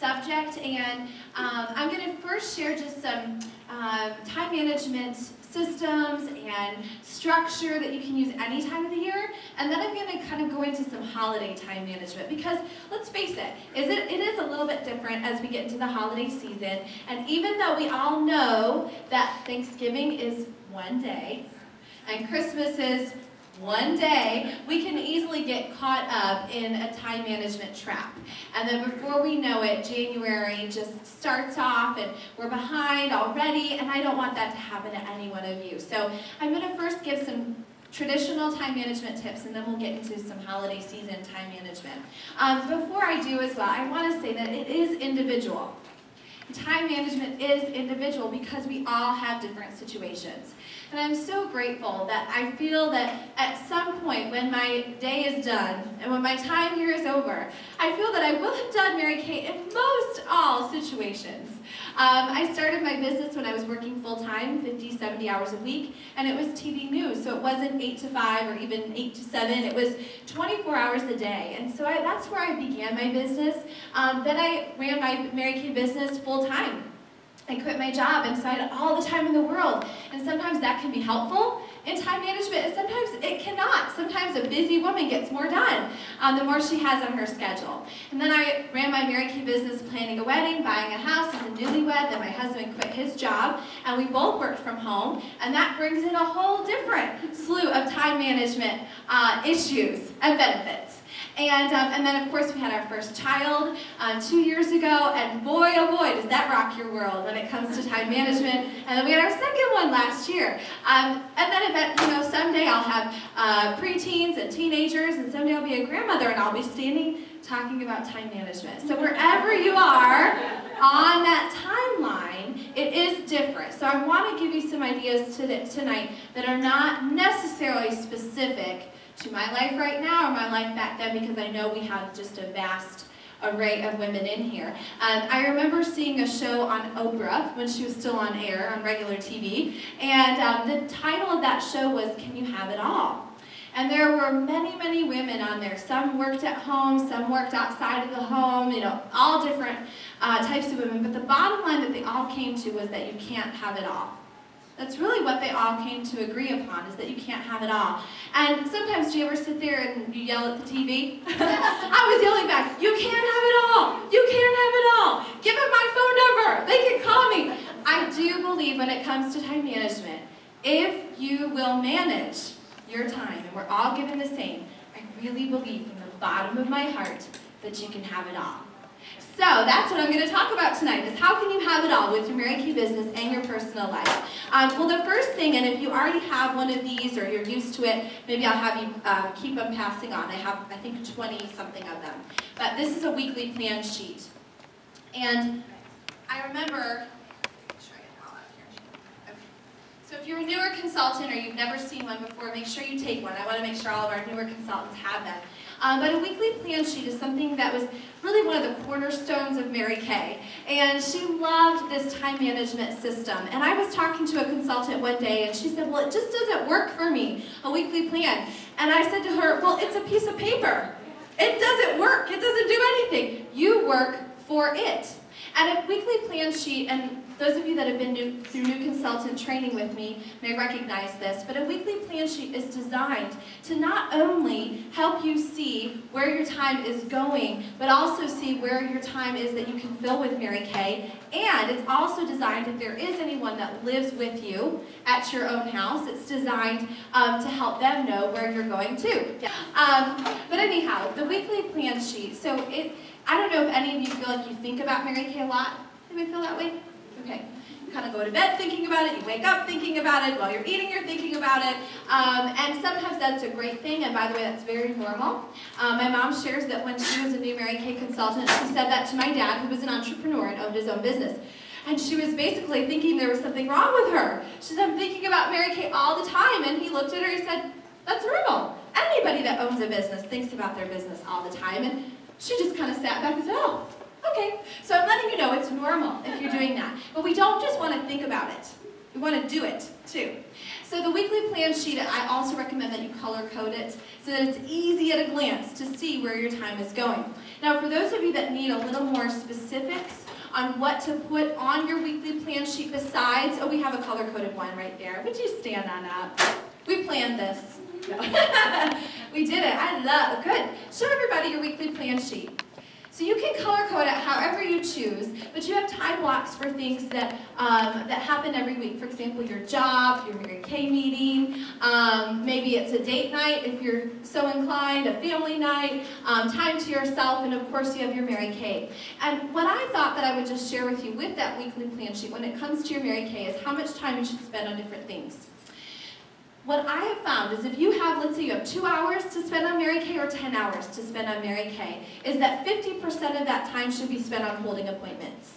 subject, and I'm going to first share just some time management systems and structure that you can use any time of the year, and then I'm going to kind of go into some holiday time management, because let's face it, it is a little bit different as we get into the holiday season. And even though we all know that Thanksgiving is one day and Christmas is one day, we can easily get caught up in a time management trap. And then before we know it, January just starts off and we're behind already, and I don't want that to happen to any one of you. So I'm going to first give some traditional time management tips, and then we'll get into some holiday season time management. Before I do as well, I want to say that it is individual. Time management is individual because we all have different situations. And I'm so grateful that I feel that at some point when my day is done and when my time here is over, I feel that I will have done Mary Kay in most all situations. I started my business when I was working full-time, 50, 70 hours a week, and it was TV news, so it wasn't 8 to 5 or even 8 to 7, it was 24 hours a day. And so that's where I began my business. Then I ran my Mary Kay business full-time. I quit my job, and so I had all the time in the world. And sometimes that can be helpful in time management, and sometimes it cannot. Sometimes a busy woman gets more done the more she has on her schedule. And then I ran my Mary Kay business planning a wedding, buying a house as a newlywed. Then my husband quit his job, and we both worked from home. And that brings in a whole different slew of time management issues and benefits. And then, of course, we had our first child 2 years ago, and boy, oh boy, does that rock your world when it comes to time management. And then we had our second one last year. And then, someday I'll have preteens and teenagers, and someday I'll be a grandmother, and I'll be standing talking about time management. So wherever you are on that timeline, it is different. So I want to give you some ideas tonight that are not necessarily specific to my life right now or my life back then, because I know we have just a vast array of women in here. I remember seeing a show on Oprah when she was still on air on regular TV, and the title of that show was "Can You Have It All?" And there were many, many women on there. Some worked at home, some worked outside of the home, all different types of women. But the bottom line that they all came to was that you can't have it all. That's really what they all came to agree upon, is that you can't have it all. And sometimes, do you ever sit there and you yell at the TV? I was yelling back, "You can't have it all! You can't have it all! Give them my phone number! They can call me!" I do believe when it comes to time management, if you will manage your time, and we're all given the same, I really believe from the bottom of my heart that you can have it all. So that's what I'm going to talk about tonight, is how can you have it all with your Mary Kay business and your personal life. Well, the first thing, and if you already have one of these or you're used to it, maybe I'll have you keep them passing on. I have, I think, 20-something of them. But this is a weekly plan sheet. And I remember, so if you're a newer consultant or you've never seen one before, make sure you take one. I want to make sure all of our newer consultants have them. But a weekly plan sheet is something that was really one of the cornerstones of Mary Kay. And she loved this time management system. And I was talking to a consultant one day, and she said, "Well, it just doesn't work for me, a weekly plan." And I said to her, "Well, it's a piece of paper. It doesn't work. It doesn't do anything. You work for it." And a weekly plan sheet, and those of you that have been through new consultant training with me may recognize this, but a weekly plan sheet is designed to not only help you see where your time is going, but also see where your time is that you can fill with Mary Kay. And it's also designed, if there is anyone that lives with you at your own house, it's designed to help them know where you're going to. But anyhow, the weekly plan sheet, so I don't know if any of you feel like you think about Mary Kay a lot. Anybody feel that way? Okay. You kind of go to bed thinking about it, you wake up thinking about it, while you're eating you're thinking about it, and sometimes that's a great thing, and by the way, that's very normal. My mom shares that when she was a new Mary Kay consultant, she said that to my dad, who was an entrepreneur and owned his own business. And she was basically thinking there was something wrong with her. She said, "I'm thinking about Mary Kay all the time," and he looked at her and he said, "That's normal. Anybody that owns a business thinks about their business all the time." And she just kind of sat back and said, "Oh, okay." So I'm letting you know it's normal if you're doing that. But we don't just want to think about it. We want to do it, too. So the weekly plan sheet, I also recommend that you color code it so that it's easy at a glance to see where your time is going. Now, for those of you that need a little more specifics on what to put on your weekly plan sheet besides, oh, we have a color-coded one right there. Would you stand on up? We planned this. No. We did it. I love it. Good. Show everybody your weekly plan sheet. So you can color code it however you choose, but you have time blocks for things that happen every week. For example, your job, your Mary Kay meeting, maybe it's a date night if you're so inclined, a family night, time to yourself, and of course you have your Mary Kay. And what I thought that I would just share with you with that weekly plan sheet when it comes to your Mary Kay is how much time you should spend on different things. What I have found is if you have, let's say you have 2 hours to spend on Mary Kay or 10 hours to spend on Mary Kay, is that 50% of that time should be spent on holding appointments.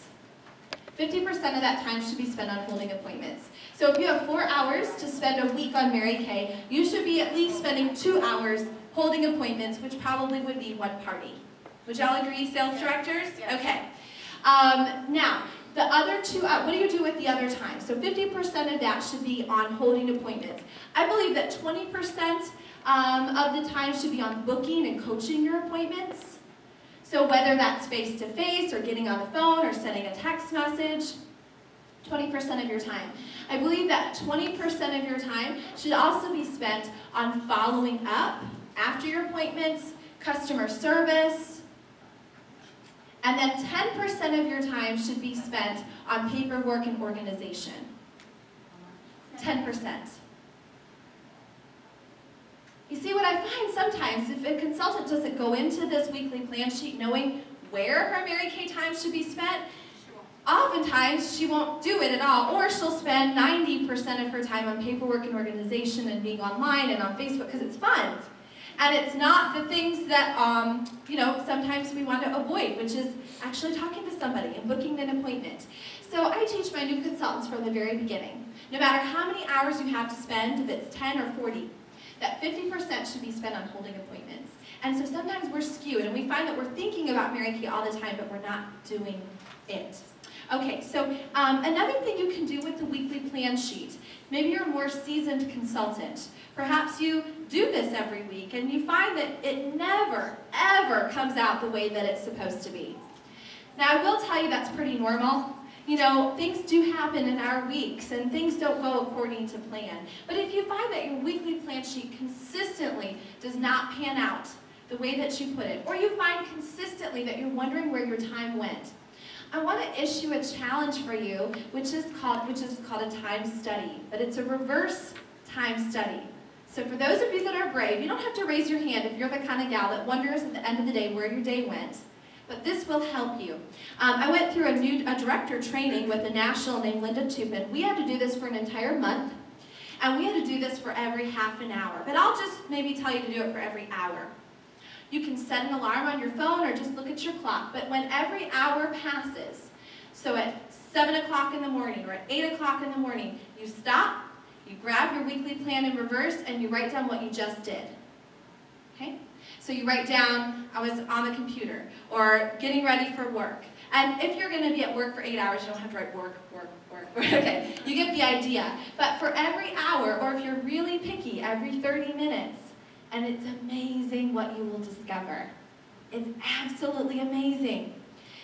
50% of that time should be spent on holding appointments. So if you have 4 hours to spend a week on Mary Kay, you should be at least spending 2 hours holding appointments, which probably would be one party. Would y'all agree, sales directors? Yes. Okay. Now, the other 2, what do you do with the other time? So 50% of that should be on holding appointments. I believe that 20% of the time should be on booking and coaching your appointments. So whether that's face-to-face or getting on the phone or sending a text message, 20% of your time. I believe that 20% of your time should also be spent on following up after your appointments, customer service, and then 10% of your time should be spent on paperwork and organization. 10%. You see, what I find sometimes, if a consultant doesn't go into this weekly plan sheet knowing where her Mary Kay time should be spent, oftentimes she won't do it at all, or she'll spend 90% of her time on paperwork and organization and being online and on Facebook because it's fun. And it's not the things that, sometimes we want to avoid, which is actually talking to somebody and booking an appointment. So I teach my new consultants from the very beginning, no matter how many hours you have to spend, if it's 10 or 40, that 50% should be spent on holding appointments. And so sometimes we're skewed, and we find that we're thinking about Mary Kay all the time, but we're not doing it. Okay, so another thing you can do with the weekly plan sheet, maybe you're a more seasoned consultant. Perhaps you do this every week and you find that it never, ever comes out the way that it's supposed to be. Now, I will tell you that's pretty normal. You know, things do happen in our weeks and things don't go according to plan. But if you find that your weekly plan sheet consistently does not pan out the way that you put it, or you find consistently that you're wondering where your time went, I want to issue a challenge for you, which is called a time study, but it's a reverse time study. So for those of you that are brave, you don't have to raise your hand if you're the kind of gal that wonders at the end of the day where your day went, but this will help you. I went through a director training with a national named Linda Tupin. We had to do this for an entire month, and we had to do this for every half an hour, but I'll just maybe tell you to do it for every hour. You can set an alarm on your phone or just look at your clock, but when every hour passes, so at 7 o'clock in the morning or at 8 o'clock in the morning, you stop, you grab your weekly plan in reverse, and you write down what you just did. Okay? So you write down, I was on the computer, or getting ready for work. And if you're going to be at work for 8 hours, you don't have to write work. Okay, you get the idea. But for every hour, or if you're really picky, every 30 minutes, and it's amazing what you will discover. It's absolutely amazing.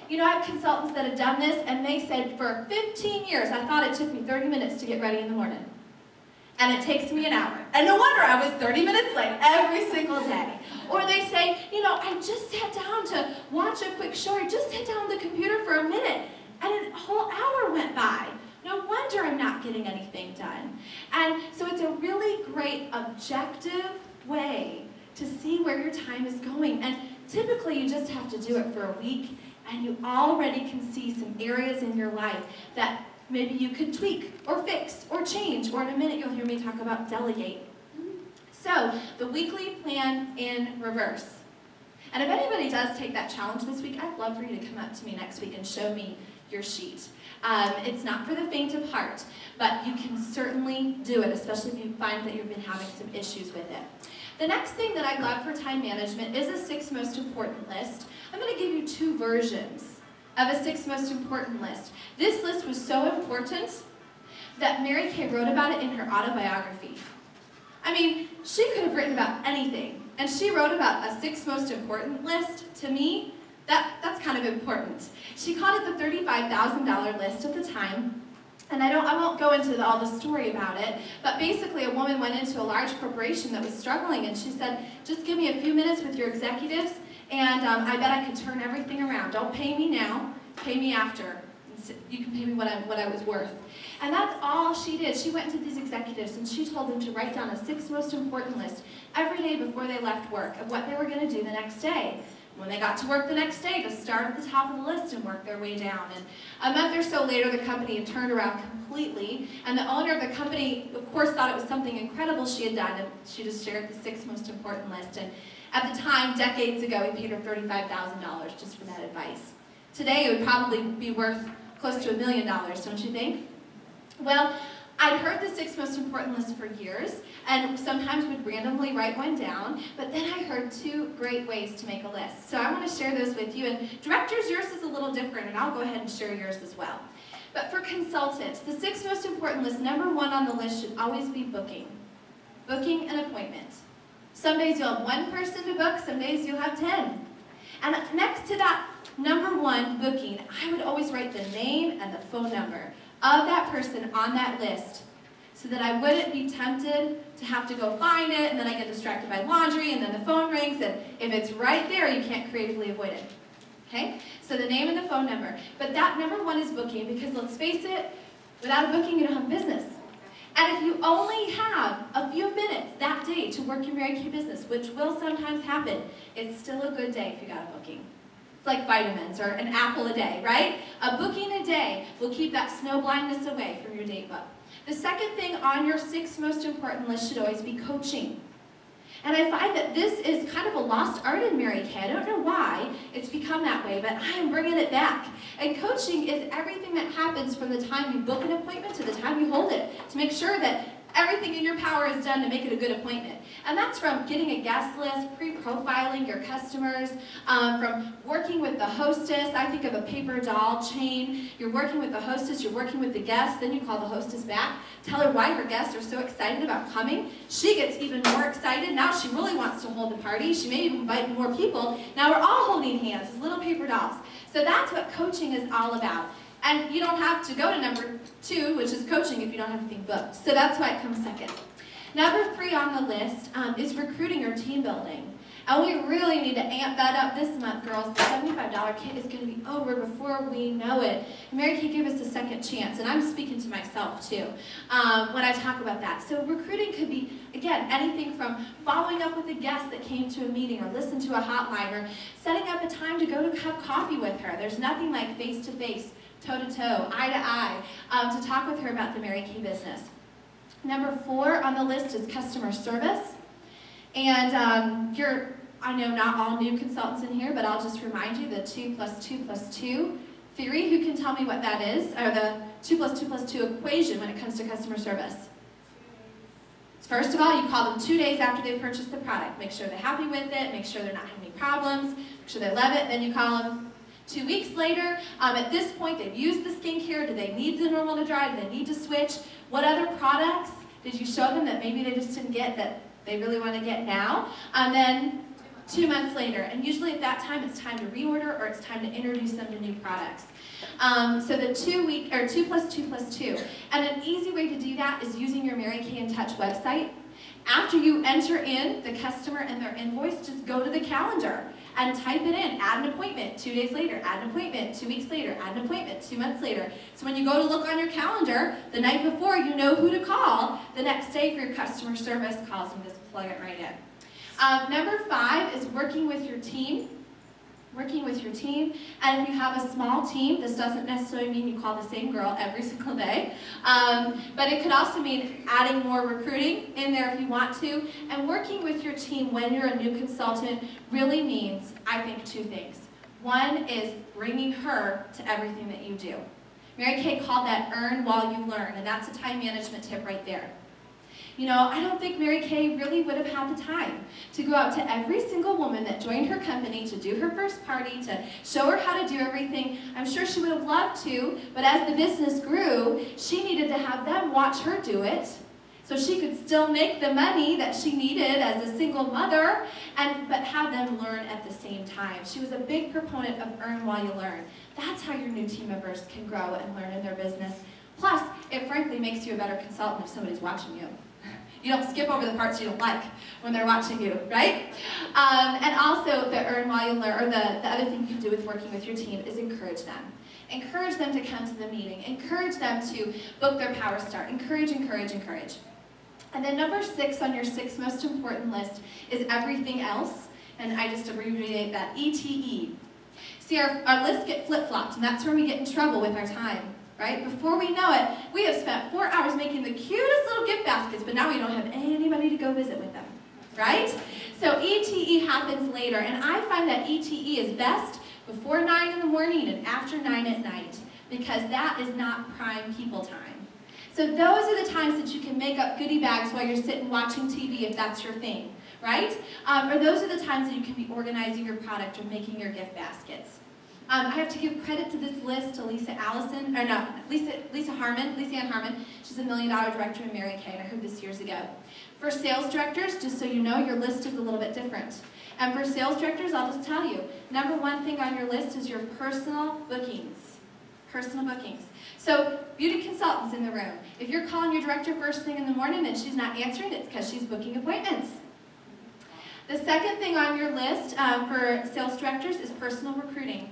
You know, I have consultants that have done this, and they said, for 15 years, I thought it took me 30 minutes to get ready in the morning. And it takes me an hour. And no wonder I was 30 minutes late every single day. Or they say, you know, I just sat down to watch a quick show. I just sat down on the computer for a minute, and a whole hour went by. No wonder I'm not getting anything done. And so it's a really great objective way to see where your time is going. And typically you just have to do it for a week, and you already can see some areas in your life that maybe you could tweak or fix or change, or in a minute you'll hear me talk about delegate. So, the weekly plan in reverse. And if anybody does take that challenge this week, I'd love for you to come up to me next week and show me your sheet. It's not for the faint of heart, but you can certainly do it, especially if you find that you've been having some issues with it. The next thing that I love for time management is a 6 most important list. I'm going to give you 2 versions of a 6 most important list. This list was so important that Mary Kay wrote about it in her autobiography. I mean, she could have written about anything, and she wrote about a 6 most important list. To me, that's kind of important. She called it the $35,000 list at the time. And I won't go into all the story about it, but basically a woman went into a large corporation that was struggling, and she said, just give me a few minutes with your executives, and I bet I could turn everything around. Don't pay me now, pay me after. You can pay me what I was worth. And that's all she did. She went to these executives, and she told them to write down a 6 most important list every day before they left work of what they were going to do the next day. When they got to work the next day, to start at the top of the list and work their way down. And a month or so later, the company had turned around completely, and the owner of the company, of course, thought it was something incredible she had done, and she just shared the 6 most important list. And at the time, decades ago, he paid her $35,000 just for that advice. Today, it would probably be worth close to $1 million, don't you think? Well, I'd heard the 6 most important list for years, and sometimes would randomly write one down, but then I heard 2 great ways to make a list. So I want to share those with you, and directors, yours is a little different, and I'll go ahead and share yours as well. But for consultants, the 6 most important list, number 1 on the list should always be booking. Booking an appointment. Some days you'll have 1 person to book, some days you'll have 10. And next to that number 1, booking, I would always write the name and the phone number of that person on that list, so that I wouldn't be tempted to have to go find it, and then I get distracted by laundry, and then the phone rings, and if it's right there, you can't creatively avoid it. Okay? So the name and the phone number. But that number 1 is booking, because let's face it, without a booking, you don't have business. And if you only have a few minutes that day to work your Mary Kay business, which will sometimes happen, it's still a good day if you got a booking. It's like vitamins or an apple a day, right? A booking a day will keep that snow blindness away from your date book. The second thing on your 6 most important list should always be coaching. And I find that this is kind of a lost art in Mary Kay. I don't know why it's become that way, but I am bringing it back. And coaching is everything that happens from the time you book an appointment to the time you hold it, to make sure that everything in your power is done to make it a good appointment. And that's from getting a guest list, pre-profiling your customers, from working with the hostess. I think of a paper doll chain. You're working with the hostess, you're working with the guest, then you call the hostess back, tell her why her guests are so excited about coming. She gets even more excited. Now she really wants to hold the party. She may even invite more people. Now we're all holding hands as little paper dolls. So that's what coaching is all about. And you don't have to go to number 2, which is coaching, if you don't have anything booked. So that's why it comes second. Number 3 on the list is recruiting or team building. And we really need to amp that up this month, girls. The $75 kit is going to be over before we know it. Mary Kay gave us a second chance, and I'm speaking to myself too when I talk about that. So recruiting could be, again, anything from following up with a guest that came to a meeting or listened to a hotline, or setting up a time to go to have coffee with her. There's nothing like face-to-face, toe-to-toe, eye-to-eye, to talk with her about the Mary Kay business. Number 4 on the list is customer service. And I know not all new consultants in here, but I'll just remind you the 2 + 2 + 2 theory. Who can tell me what that is? Or the 2 + 2 + 2 equation when it comes to customer service? First of all, you call them 2 days after they purchase the product. Make sure they're happy with it, make sure they're not having any problems, make sure they love it, then you call them 2 weeks later. At this point, they've used the skincare. Do they need the normal to dry? Do they need to switch? What other products did you show them that maybe they just didn't get that they really want to get now? And then 2 months later. And usually at that time, it's time to reorder or it's time to introduce them to new products. So the 2 + 2 + 2. And an easy way to do that is using your Mary Kay in Touch website. After you enter in the customer and their invoice, just go to the calendar and type it in. Add an appointment 2 days later, add an appointment 2 weeks later, add an appointment 2 months later. So when you go to look on your calendar the night before, you know who to call the next day for your customer service calls, and just plug it right in. Number 5 is working with your team. Working with your team, and if you have a small team, this doesn't necessarily mean you call the same girl every single day, but it could also mean adding more recruiting in there if you want to, and working with your team when you're a new consultant really means, I think, 2 things. One is bringing her to everything that you do. Mary Kay called that earn while you learn, and that's a time management tip right there. You know, I don't think Mary Kay really would have had the time to go out to every single woman that joined her company to do her first party, to show her how to do everything. I'm sure she would have loved to, but as the business grew, she needed to have them watch her do it so she could still make the money that she needed as a single mother, but have them learn at the same time. She was a big proponent of earn while you learn. That's how your new team members can grow and learn in their business. Plus, it frankly makes you a better consultant if somebody's watching you. You don't skip over the parts you don't like when they're watching you, right? And also, the earn while you learn, or the other thing you can do with working with your team is encourage them. Encourage them to come to the meeting. Encourage them to book their Power Start. Encourage, encourage, encourage. And then number 6 on your 6 most important list is everything else, and I just abbreviate that, ETE. See, our lists get flip-flopped, and that's where we get in trouble with our time. Right? Before we know it, we have spent 4 hours making the cutest little gift baskets, but now we don't have anybody to go visit with them. Right? So ETE happens later, and I find that ETE is best before 9 in the morning and after 9 at night, because that is not prime people time. So those are the times that you can make up goodie bags while you're sitting watching TV, if that's your thing. Right? Or those are the times that you can be organizing your product or making your gift baskets. I have to give credit to this list to Lisa Ann Harmon. She's a $1 million director in Mary Kay, and I heard this years ago. For sales directors, just so you know, your list is a little bit different. And for sales directors, I'll just tell you, number 1 thing on your list is your personal bookings. Personal bookings. So, beauty consultants in the room. If you're calling your director first thing in the morning and she's not answering, it's because she's booking appointments. The second thing on your list for sales directors is personal recruiting.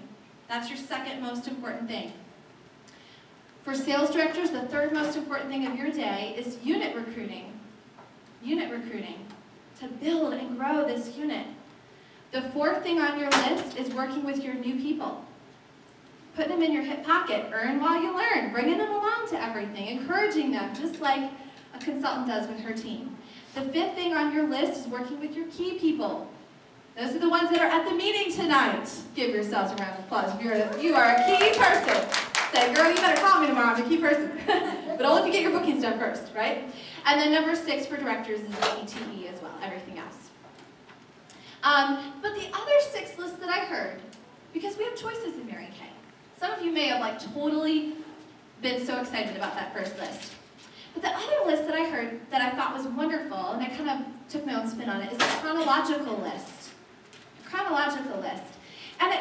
That's your second most important thing. For sales directors, the third most important thing of your day is unit recruiting. Unit recruiting. To build and grow this unit. The fourth thing on your list is working with your new people. Putting them in your hip pocket. Earn while you learn. Bringing them along to everything. Encouraging them, just like a consultant does with her team. The fifth thing on your list is working with your key people. Those are the ones that are at the meeting tonight. Give yourselves a round of applause if you are a key person. Say, girl, you better call me tomorrow, I'm a key person. But only if you get your bookings done first, right? And then number 6 for directors is ETE as well, everything else. But the other 6 lists that I heard, because we have choices in Mary Kay. Some of you may have totally been so excited about that first list. But the other list that I heard that I thought was wonderful, and I kind of took my own spin on it, is a chronological list. Chronological list. And it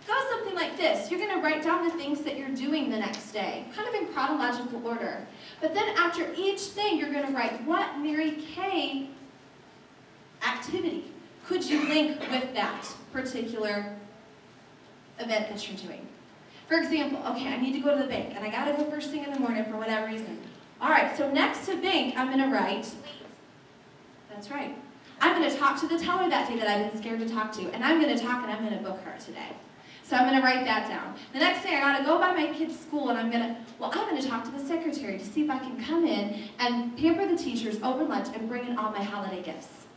goes something like this. You're going to write down the things that you're doing the next day, kind of in chronological order. But then after each thing, you're going to write what Mary Kay activity could you link with that particular event that you're doing. For example, okay, I need to go to the bank, and I got to go first thing in the morning for whatever reason. All right, so next to bank, I'm going to write, that's right, I'm going to talk to the teller that day that I've been scared to talk to, and I'm going to talk and I'm going to book her today. So I'm going to write that down. The next day I got to go by my kid's school, and I'm going to talk to the secretary to see if I can come in and pamper the teachers over lunch and bring in all my holiday gifts.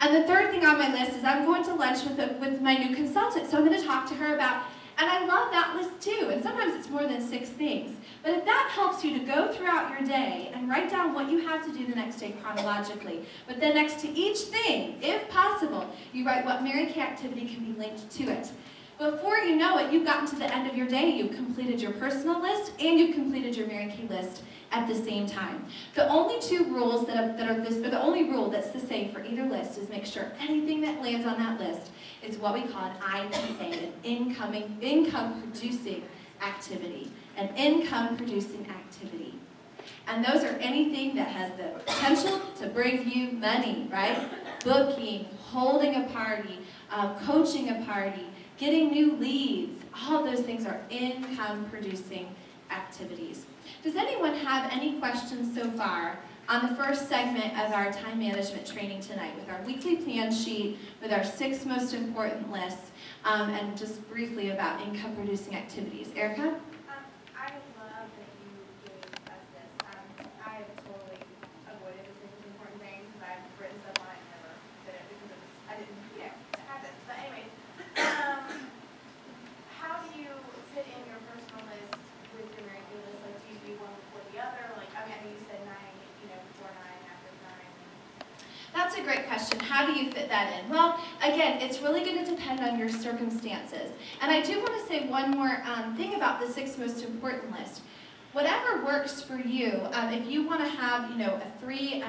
And the third thing on my list is I'm going to lunch with my new consultant, so I'm going to talk to her about, and I love that list too, and sometimes it's more than 6 things. But if that helps you to go throughout your day and write down what you have to do the next day chronologically, but then next to each thing, if possible, you write what Mary Kay activity can be linked to it. Before you know it, you've gotten to the end of your day, you've completed your personal list, and you've completed your Mary Kay list at the same time. The only 2 rules the only rule that's the same for either list is make sure anything that lands on that list is what we call an IPA, an income-producing activity. An income-producing activity. And those are anything that has the potential to bring you money, right? Booking, holding a party, coaching a party, getting new leads. All of those things are income-producing activities. Does anyone have any questions so far on the first segment of our time management training tonight with our weekly plan sheet, with our 6 most important lists, and just briefly about income-producing activities? Erica? I love that you gave us this. I have totally avoided the 6 important things because I've written stuff on it and never did it because I didn't, have this. But anyways, how do you fit in your personal list with your Mary Kay list? Like, do you do one before the other? Like, I mean, you said 9, before 9. that's a great question. How do you fit that in? Well, again, it's really going to depend on your circumstances. And I do want to say one more thing about the 6 most important list. Whatever works for you, if you want to have, a 3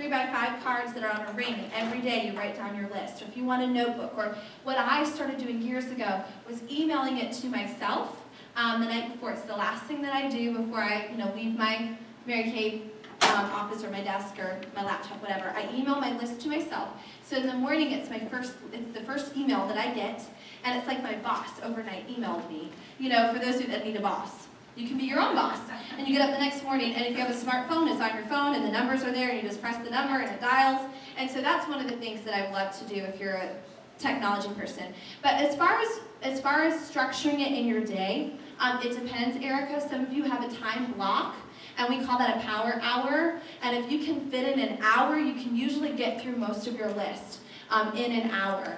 by 5 cards that are on a ring, and every day you write down your list, or if you want a notebook, or what I started doing years ago was emailing it to myself the night before. It's the last thing that I do before I, leave my Mary Kay office or my desk or my laptop, whatever. I email my list to myself. So in the morning, it's the first email that I get, and it's like my boss overnight emailed me. For those of you that need a boss, you can be your own boss. And you get up the next morning, and if you have a smartphone, it's on your phone, and the numbers are there, and you just press the number, and it dials. And so that's one of the things that I love to do if you're a technology person. But as far as structuring it in your day, it depends, Erica. Some of you have a time block, and we call that a power hour. And if you can fit in an hour, you can usually get through most of your list in an hour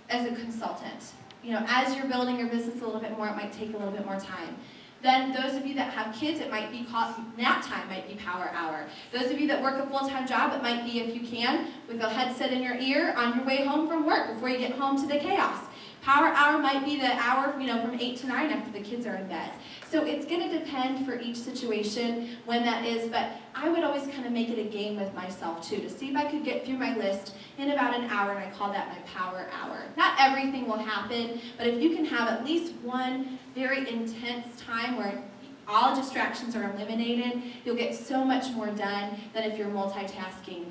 as a consultant. As you're building your business a little bit more, it might take a little bit more time. Then those of you that have kids, it might be called nap time, might be power hour. Those of you that work a full-time job, it might be, if you can, with a headset in your ear on your way home from work before you get home to the chaos. Power hour might be the hour, from 8 to 9 after the kids are in bed. So it's going to depend for each situation when that is, but I would always kind of make it a game with myself too, to see if I could get through my list in about an hour, and I call that my power hour. Not everything will happen, but if you can have at least one very intense time where all distractions are eliminated, you'll get so much more done than if you're multitasking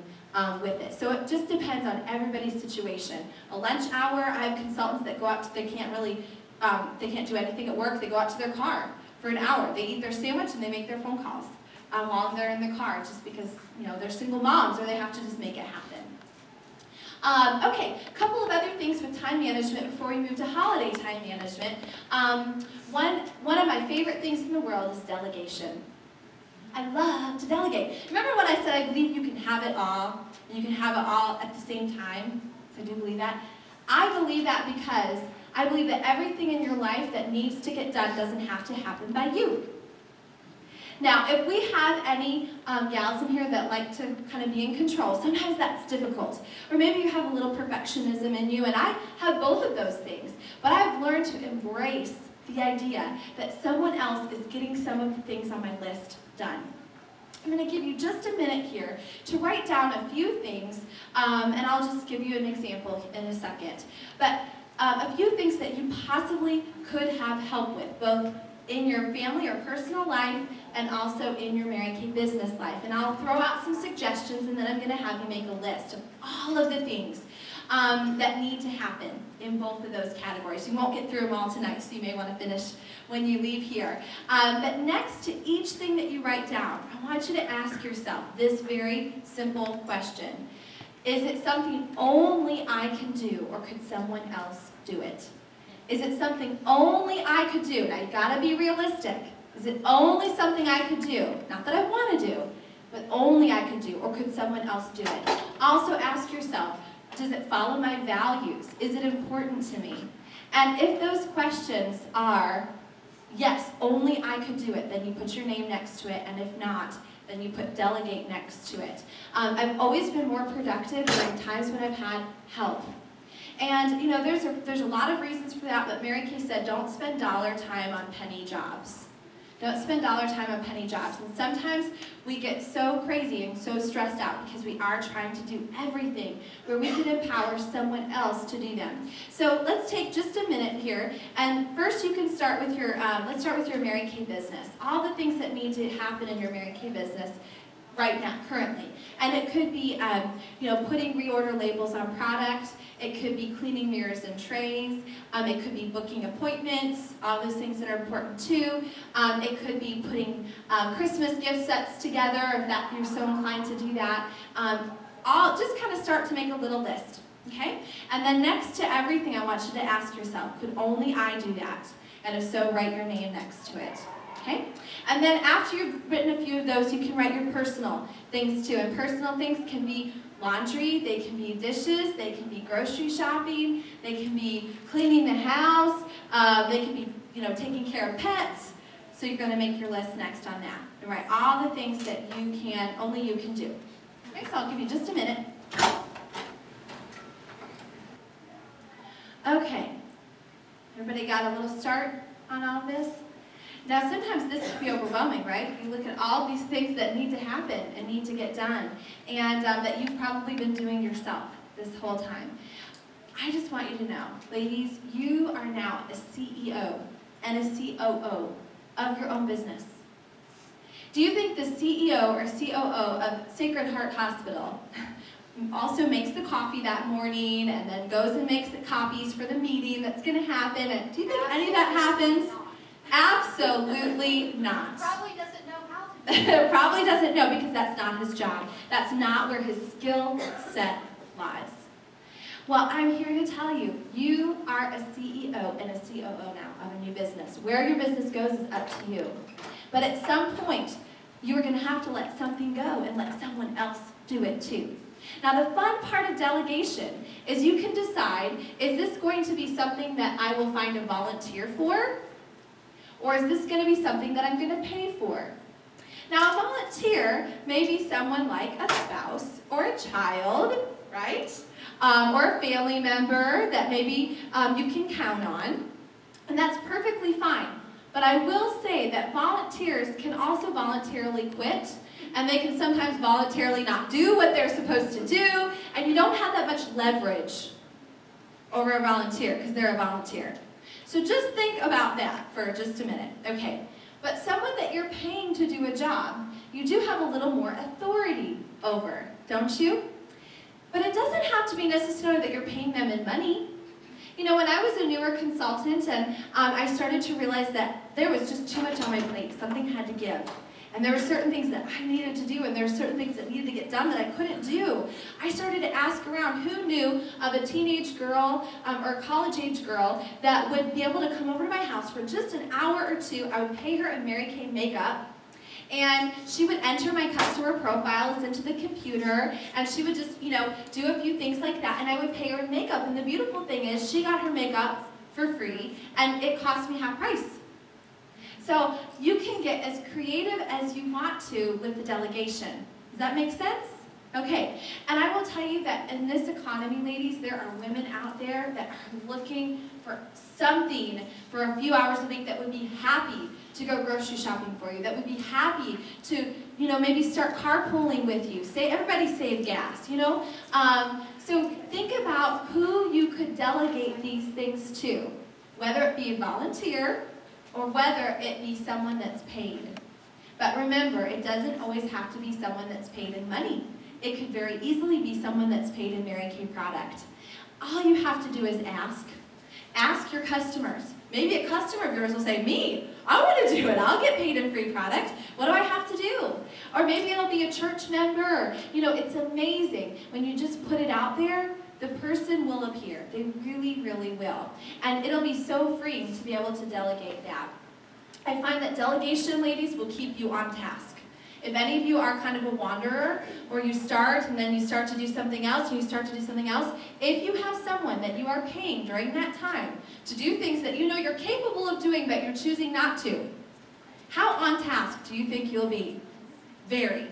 with it. So it just depends on everybody's situation. A lunch hour, I have consultants that go out, they can't do anything at work, they go out to their car for an hour. They eat their sandwich and they make their phone calls while they're in the car, just because they're single moms or they have to just make it happen. Okay, a couple of other things with time management before we move to holiday time management. One of my favorite things in the world is delegation. I love to delegate. Remember when I said I believe you can have it all, and you can have it all at the same time? So I do believe that. I believe that because I believe that everything in your life that needs to get done doesn't have to happen by you. Now, if we have any gals in here that like to kind of be in control, sometimes that's difficult. Or maybe you have a little perfectionism in you, and I have both of those things. But I've learned to embrace the idea that someone else is getting some of the things on my list done. I'm going to give you just a minute here to write down a few things, and I'll just give you an example in a second. But a few things that you possibly could have help with, both in your family or personal life and also in your Mary Kay business life. And I'll throw out some suggestions, and then I'm going to have you make a list of all of the things that need to happen in both of those categories. You won't get through them all tonight, so you may want to finish when you leave here. But next to each thing that you write down, I want you to ask yourself this very simple question. Is it something only I can do, or could someone else do it? Is it something only I could do? Now, you've got to be realistic. Is it only something I could do? Not that I want to do, but only I could do, or could someone else do it? Also ask yourself, does it follow my values? Is it important to me? And if those questions are, yes, only I could do it, then you put your name next to it, and if not, then you put delegate next to it. I've always been more productive during times when I've had help. And there's a lot of reasons for that, but Mary Kay said, don't spend dollar time on penny jobs. Don't spend dollar time on penny jobs. And sometimes we get so crazy and so stressed out because we are trying to do everything where we can empower someone else to do them. So let's take just a minute here, and first you can start with your, let's start with your Mary Kay business. All the things that need to happen in your Mary Kay business right now, currently. And it could be, putting reorder labels on product. It could be cleaning mirrors and trays. It could be booking appointments, all those things that are important too. It could be putting Christmas gift sets together, if that you're so inclined to do that. Just kind of start to make a little list, okay? And then next to everything, I want you to ask yourself, could only I do that? And if so, write your name next to it. Okay? And then after you've written a few of those, you can write your personal things too. And personal things can be laundry, they can be dishes, they can be grocery shopping, they can be cleaning the house, they can be taking care of pets. So you're going to make your list next on that. And write all the things that only you can do. Okay, so I'll give you just a minute. Okay, everybody got a little start on all this? Now sometimes this can be overwhelming, right? You look at all these things that need to happen and need to get done, and that you've probably been doing yourself this whole time. I just want you to know, ladies, you are now a CEO and a COO of your own business. Do you think the CEO or COO of Sacred Heart Hospital also makes the coffee that morning and then goes and makes the copies for the meeting that's going to happen? And do you think any of that happens? Absolutely not. Probably doesn't know how to. Probably doesn't know, because that's not his job. That's not where his skill set lies. Well, I'm here to tell you, you are a CEO and a COO now of a new business. Where your business goes is up to you. But at some point, you're going to have to let something go and let someone else do it too. Now, the fun part of delegation is you can decide, is this going to be something that I will find a volunteer for? Or is this going to be something that I'm going to pay for? Now, a volunteer may be someone like a spouse or a child, right? Or a family member that maybe you can count on. And that's perfectly fine. But I will say that volunteers can also voluntarily quit, and they can sometimes voluntarily not do what they're supposed to do, and you don't have that much leverage over a volunteer because they're a volunteer. So just think about that for just a minute. Okay, but someone that you're paying to do a job, you do have a little more authority over, don't you? But it doesn't have to be necessarily that you're paying them in money. You know, when I was a newer consultant and I started to realize that there was just too much on my plate, something had to give. And there were certain things that I needed to do, and there were certain things that needed to get done that I couldn't do. I started to ask around who knew of a teenage girl or a college-age girl that would be able to come over to my house for just an hour or two. I would pay her a Mary Kay makeup, and she would enter my customer profiles into the computer, and she would just, you know, do a few things like that, and I would pay her in makeup. And the beautiful thing is she got her makeup for free, and it cost me half price. So you can get as creative as you want to with the delegation. Does that make sense? Okay, and I will tell you that in this economy, ladies, there are women out there that are looking for something for a few hours a week that would be happy to go grocery shopping for you, that would be happy to, you know, maybe start carpooling with you. Say, everybody save gas, you know? So think about who you could delegate these things to, whether it be a volunteer, or whether it be someone that's paid. But remember, it doesn't always have to be someone that's paid in money. It could very easily be someone that's paid in Mary Kay product. All you have to do is ask. Ask your customers. Maybe a customer of yours will say, me, I want to do it. I'll get paid in free product. What do I have to do? Or maybe it'll be a church member. You know, it's amazing. When you just put it out there, the person will appear. They really, really will. And it'll be so freeing to be able to delegate that. I find that delegation, ladies, will keep you on task. If any of you are kind of a wanderer, or you start and then you start to do something else, and you start to do something else, if you have someone that you are paying during that time to do things that you know you're capable of doing but you're choosing not to, how on task do you think you'll be? Very.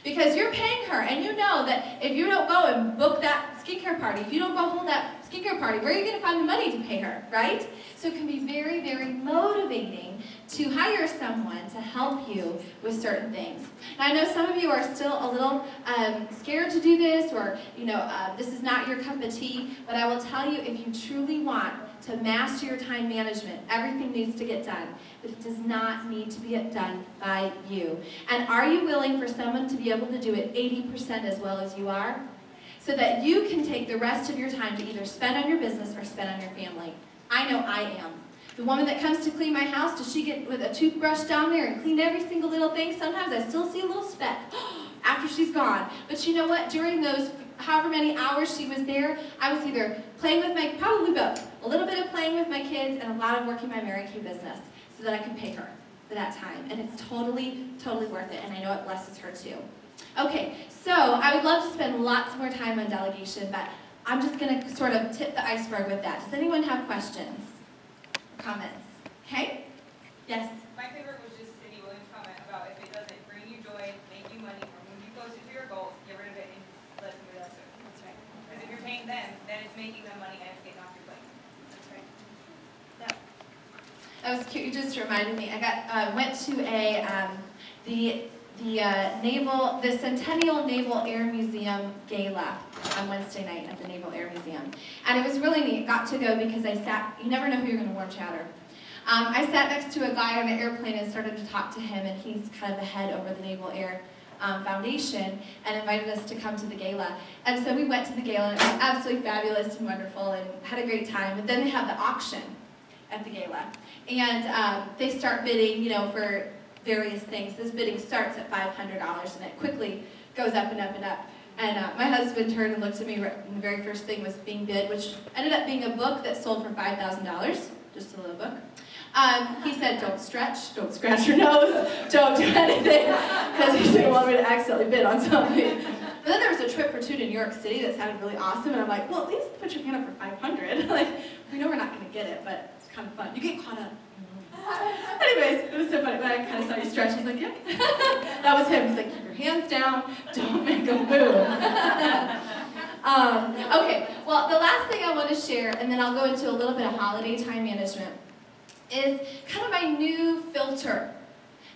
Because you're paying her, and you know that if you don't go and book that skincare party, if you don't go hold that skincare party, where are you going to find the money to pay her, right? So it can be very, very motivating to hire someone to help you with certain things. Now, I know some of you are still a little scared to do this, or, you know, this is not your cup of tea, but I will tell you, if you truly want to master your time management, everything needs to get done, but it does not need to be done by you. And are you willing for someone to be able to do it 80% as well as you are? So that you can take the rest of your time to either spend on your business or spend on your family. I know I am. The woman that comes to clean my house, does she get with a toothbrush down there and clean every single little thing? Sometimes I still see a little speck after she's gone. But you know what? During those however many hours she was there, I was either playing with my, probably both, a little bit of playing with my kids and a lot of working my Mary Kay business so that I could pay her for that time. And it's totally, totally worth it, and I know it blesses her too. Okay, so I would love to spend lots more time on delegation, but I'm just going to sort of tip the iceberg with that. Does anyone have questions? Comments? Okay? Yes? My favorite was just Cindy Williams' comment about if it doesn't bring you joy, make you money, or move you closer to your goals, get rid of it and let somebody else do it. That's right. Because if you're paying them, then it's making them money and it's getting off your plate. That was cute. You just reminded me. I went to the Centennial Naval Air Museum Gala on Wednesday night at the Naval Air Museum. And it was really neat. Got to go because you never know who you're going to warm chatter. I sat next to a guy on an airplane and started to talk to him, and he's kind of the head over the Naval Air Foundation, and invited us to come to the gala. And so we went to the gala, and it was absolutely fabulous and wonderful, and had a great time. But then they have the auction at the gala, and they start bidding, for various things. This bidding starts at $500, and it quickly goes up and up and up. And my husband turned and looked at me, and the very first thing was being bid, which ended up being a book that sold for $5,000, just a little book. He said, don't stretch, don't scratch your nose, don't do anything, because he didn't want me to accidentally bid on something. But then there was a trip for two to New York City that sounded really awesome, and I'm like, well, at least put your hand up for $500. Like, we know we're not going to get it, but it's kind of fun. You get caught up. Anyways, it was so funny, but I kind of saw you stretch. He's like, yeah. That was him. He's like, keep your hands down, don't make a move. Okay, well, the last thing I want to share, and then I'll go into a little bit of holiday time management, is kind of my new filter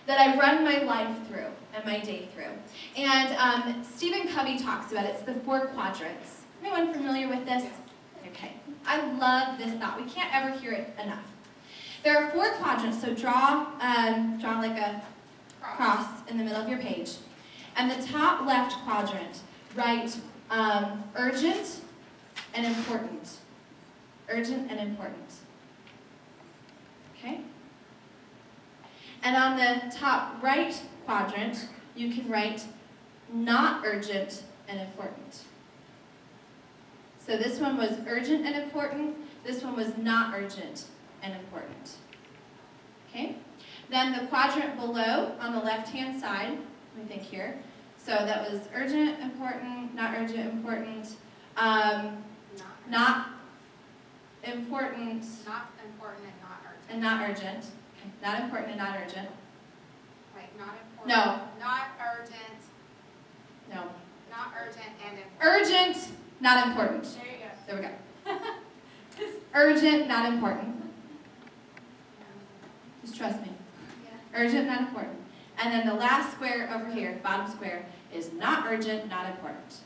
that I run my life through and my day through. And Stephen Covey talks about it. It's the 4 quadrants. Anyone familiar with this? Okay. I love this thought. We can't ever hear it enough. There are 4 quadrants, so draw like a cross in the middle of your page. And the top left quadrant, write urgent and important. Urgent and important. Okay? And on the top right quadrant, you can write not urgent and important. So this one was urgent and important. This one was not urgent and important. Okay? Then the quadrant below on the left-hand side, let me think here. So that was urgent, important, not urgent, important, not important, and not urgent. Okay. Not important and not urgent. Like not important. No. Not urgent. No. Not urgent and important. Urgent, not important. There you go. There we go. Urgent, not important. Just trust me. Yeah. Urgent, not important. And then the last square over here, bottom square, is not urgent, not important.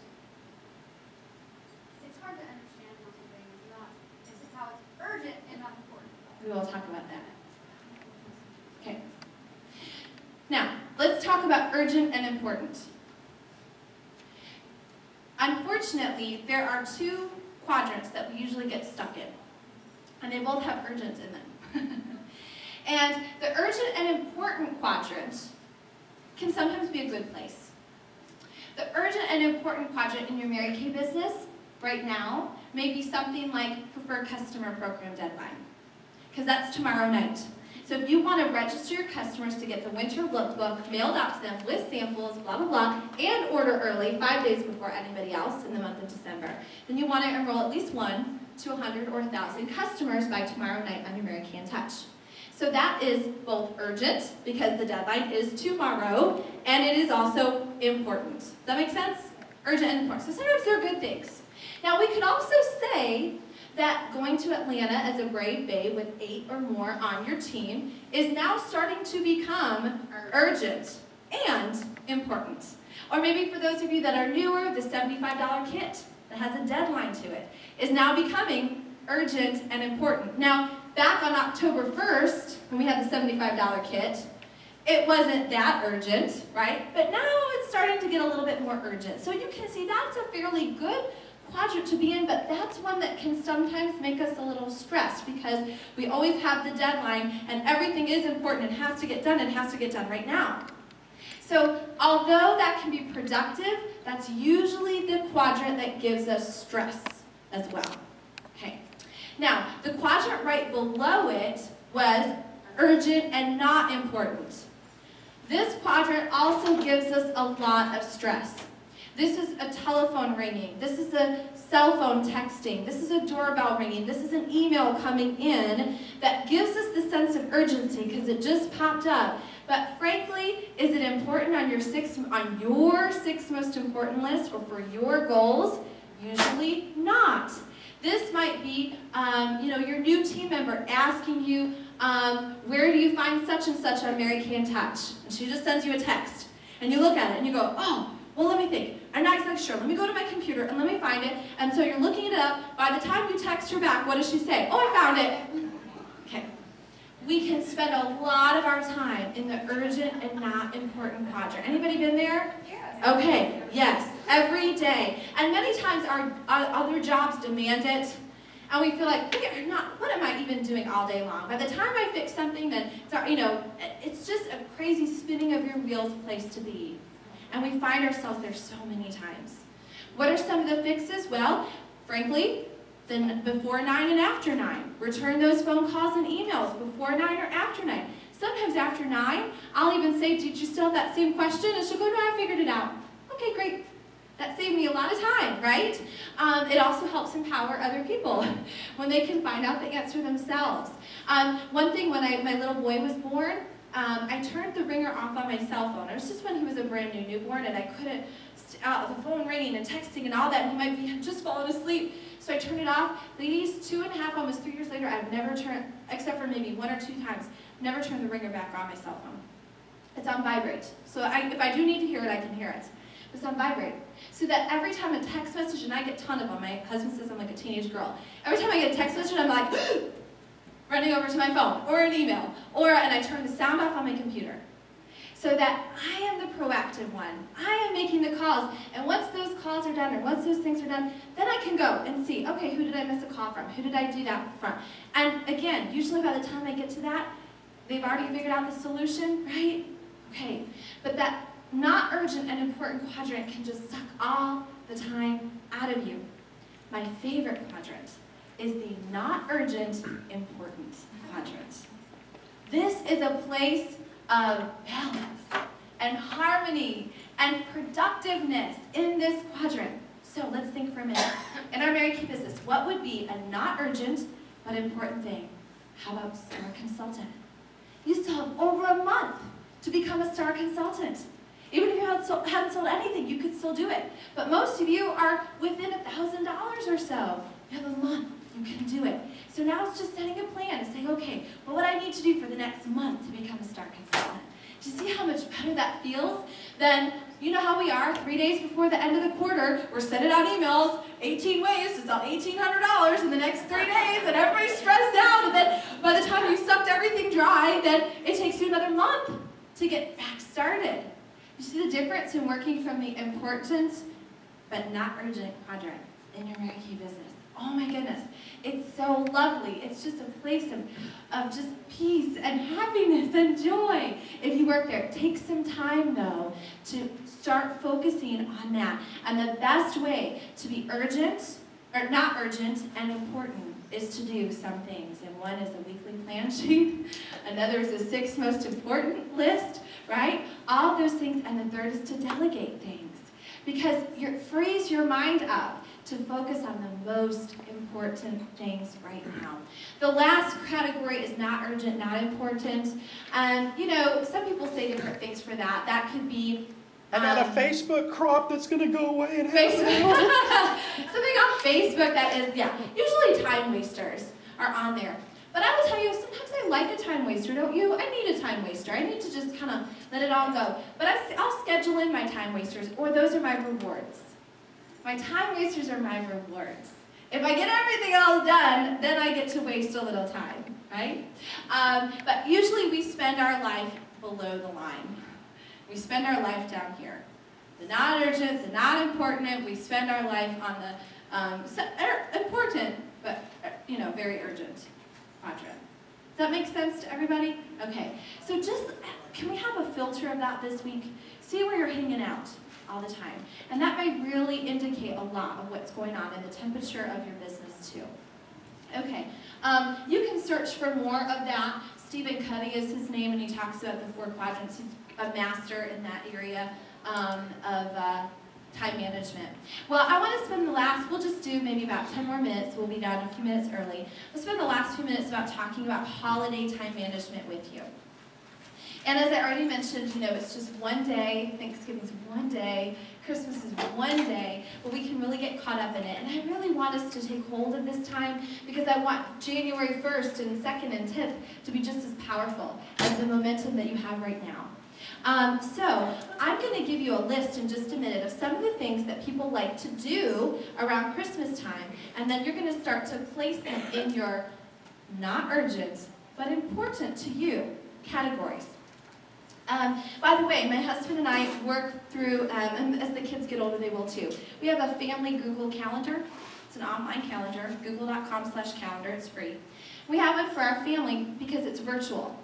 It's hard to understand how something is not. This is how it's urgent and not important. We will talk about that. Okay. Now, let's talk about urgent and important. Unfortunately, there are 2 quadrants that we usually get stuck in. And they both have urgent in them. And the urgent and important quadrant can sometimes be a good place. The urgent and important quadrant in your Mary Kay business right now may be something like preferred customer program deadline, because that's tomorrow night. So if you want to register your customers to get the winter lookbook mailed out to them with samples, blah, blah, blah, and order early, 5 days before anybody else in the month of December, then you want to enroll at least 1 to 100 or 1,000 customers by tomorrow night on your Mary Kay in Touch. So that is both urgent, because the deadline is tomorrow, and it is also important. Does that make sense? Urgent and important. So sometimes they're good things. Now we could also say that going to Atlanta as a brave babe with 8 or more on your team is now starting to become urgent and important. Or maybe for those of you that are newer, the $75 kit that has a deadline to it is now becoming urgent and important. Now, back on October 1st, when we had the $75 kit, it wasn't that urgent, right? But now it's starting to get a little bit more urgent. So you can see that's a fairly good quadrant to be in, but that's one that can sometimes make us a little stressed because we always have the deadline and everything is important and has to get done and has to get done right now. So although that can be productive, that's usually the quadrant that gives us stress as well. Okay. Now, the quadrant right below it was urgent and not important. This quadrant also gives us a lot of stress. This is a telephone ringing. This is a cell phone texting. This is a doorbell ringing. This is an email coming in that gives us the sense of urgency because it just popped up. But frankly, is it important on your 6 most important list or for your goals? Usually not. This might be, your new team member asking you where do you find such and such on Mary Kay in Touch? And she just sends you a text. And you look at it and you go, oh, well, let me think. I'm not exactly sure. Let me go to my computer and let me find it. And so you're looking it up. By the time you text her back, what does she say? Oh, I found it. Okay. We can spend a lot of our time in the urgent and not important quadrant. Anybody been there? Yes. Okay, yes, every day. And many times our other jobs demand it. And we feel like, what am I even doing all day long? By the time I fix something, then it's just a crazy spinning of your wheels place to be. And we find ourselves there so many times. What are some of the fixes? Well, frankly, then before 9 and after 9. Return those phone calls and emails before 9 or after 9. Sometimes after 9, I'll even say, did you still have that same question? And she'll go, no, I figured it out. Okay, great. That saved me a lot of time, right? It also helps empower other people when they can find out the answer themselves. One thing, when my little boy was born, I turned the ringer off on my cell phone. It was just when he was a brand new newborn, and I couldn't, the phone ringing and texting and all that, and he might be just falling asleep. So I turned it off. Ladies, 2.5, almost 3 years later, I've never turned, except for maybe 1 or 2 times, never turned the ringer back on my cell phone. It's on vibrate. So if I do need to hear it, I can hear it. It's on vibrate. So that every time a text message, and I get a ton of them, my husband says I'm like a teenage girl. Every time I get a text message, I'm like, running over to my phone, or an email, and I turn the sound off on my computer. So that I am the proactive one. I am making the calls, and once those calls are done, or once those things are done, then I can go and see, okay, who did I miss a call from? Who did I do that from? And again, usually by the time I get to that, they've already figured out the solution, right? Okay, but that not urgent and important quadrant can just suck all the time out of you. My favorite quadrant is the not urgent, important quadrant. This is a place of balance and harmony and productiveness in this quadrant. So let's think for a minute. In our Mary Kay business, what would be a not urgent but important thing? How about star consultant? You still have over a month to become a star consultant. Even if you hadn't sold anything, you could still do it. But most of you are within $1,000 or so. You have a month. You can do it. So now it's just setting a plan to say, okay, well, what I need to do for the next month to become a star consultant. Do you see how much better that feels? Then, you know how we are, 3 days before the end of the quarter, we're sending out emails, 18 ways to sell $1,800 in the next 3 days, and everybody's stressed out, and then by the time you've sucked everything dry, then it takes you another month to get back started. You see the difference in working from the important but not urgent quadrant in your Mary Kay business? Oh my goodness, it's so lovely. It's just a place of just peace and happiness and joy if you work there. Take some time, though, to start focusing on that. And the best way to be urgent, or not urgent, and important is to do some things. And one is a weekly plan sheet. Another is the 6 most important list, right? All those things. And the third is to delegate things. Because it frees your mind up to focus on the most important things right now. The last category is not urgent, not important. And, you know, some people say different things for that. That could be I got a Facebook crop that's going to go away. Facebook. Something on Facebook that is, yeah, usually time wasters are on there. But I will tell you, sometimes I like a time waster, don't you? I need a time waster. I need to just kind of let it all go. But I'll schedule in my time wasters, or those are my rewards. My time wasters are my rewards. If I get everything else done, then I get to waste a little time, right? But usually we spend our life below the line. We spend our life down here. The not urgent, the not important, we spend our life on the important, but very urgent quadrant. Does that make sense to everybody? Okay, so can we have a filter of that this week? See where you're hanging out all the time. And that might really indicate a lot of what's going on in the temperature of your business too. Okay, you can search for more of that. Stephen Covey is his name, and he talks about the 4 quadrants. He's a master in that area of time management. Well, I want to spend we'll just do maybe about 10 more minutes. We'll be done a few minutes early. We'll spend the last few minutes talking about holiday time management with you. And as I already mentioned, it's just one day. Thanksgiving's one day. day. Christmas is one day, but we can really get caught up in it. And I really want us to take hold of this time because I want January 1st and 2nd and 10th to be just as powerful as the momentum that you have right now. So I'm going to give you a list in just a minute of some of the things that people like to do around Christmas time, and then you're going to start to place them in your not urgent, but important to you categories. By the way, my husband and I work through, and as the kids get older, they will too. We have a family Google Calendar. It's an online calendar, google.com/calendar. It's free. We have it for our family because it's virtual.